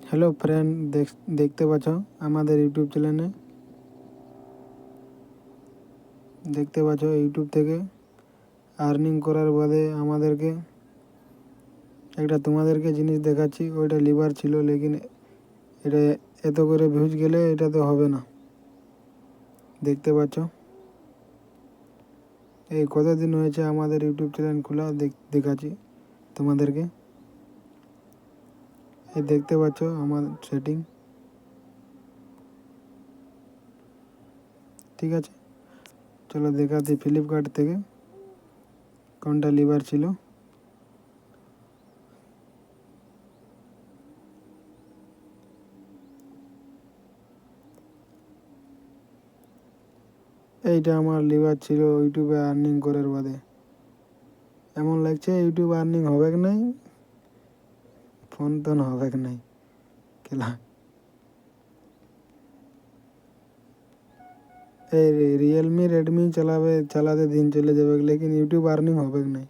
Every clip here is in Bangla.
হ্যালো ফ্রেন্ড, দেখতে পাচ্ছ আমাদের ইউটিউব চ্যানেলে দেখতে পাচ্ছ ইউটিউব থেকে আর্নিং করার বাদে আমাদেরকে একটা তোমাদেরকে জিনিস দেখাচ্ছি। ওইটা লিভার ছিল, লেকিন এটা এত করে ভিউজ গেলে এটা তো হবে না। দেখতে পাচ্ছ এই কতদিন হয়েছে আমাদের ইউটিউব চ্যানেল খোলা, দেখাচ্ছি তোমাদেরকে। এই দেখতে পাচ্ছ আমার সেটিং, ঠিক আছে। চলো দেখাচ্ছি ফ্লিপকার্ট থেকে কোনটা লিভার ছিল। এইটা আমার লিভার ছিল ইউটিউবে আর্নিং করার বাদে। এমন লাগছে ইউটিউব আর্নিং হবে কি নাই, ফোন তো হবে কি নাই খেলা। এই রিয়েলমি রেডমি চালাতে দিন চলে যাবে, লেকিন ইউটিউব আর্নিং হবে কি নাই।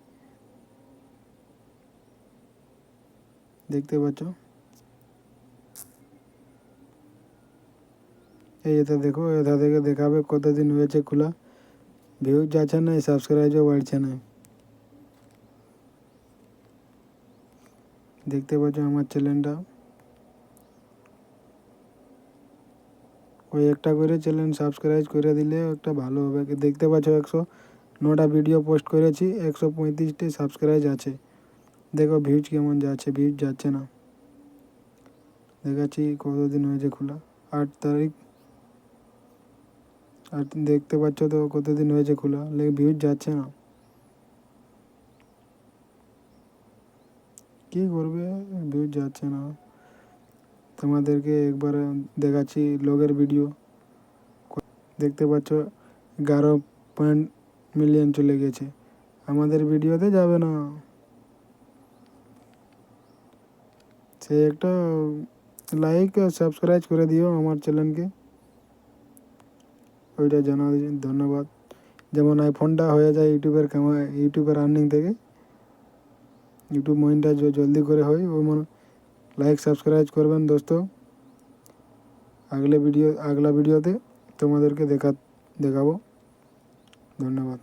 দেখতে পাচ্ছ এই এটা দেখো, এটা থেকে দেখাবে কতদিন হয়েছে খোলা, ভিউজ যাচ্ছে না, সাবস্ক্রাইবও বাড়ছে না। দেখতে পাচ্ছ আমার চ্যানেলটা, ওই একটা করে চ্যানেল সাবস্ক্রাইব করে দিলে একটা ভালো হবে। দেখতে পাচ্ছ 109টা ভিডিও পোস্ট করেছি, 135টি সাবস্ক্রাইব আছে। দেখো ভিউজ কেমন যাচ্ছে, ভিউজ যাচ্ছে না। দেখাচ্ছি কতদিন হয়েছে খোলা, 8 তারিখ। আর দেখতে পাচ্ছ তো কতদিন হয়েছে খোলা, লেকিন ভিউজ যাচ্ছে না। কী করবে, ভিউজ যাচ্ছে না। তোমাদেরকে একবার দেখাচ্ছি লগের ভিডিও। দেখতে পাচ্ছ 11 মিলিয়ন চলে গেছে, আমাদের ভিডিওতে যাবে না। সে একটা লাইক সাবস্ক্রাইব করে দিও আমার চ্যানেলকে, ওইটা জানা ধন্যবাদ। যেমন আইফোনটা হয়ে যায় ইউটিউবের আর্নিং থেকে, ইউটিউব মনিটাইজ জলদি করে হয়, ওই লাইক সাবস্ক্রাইব করবেন দোস্ত। আগলা ভিডিওতে তোমাদেরকে দেখাবো। ধন্যবাদ।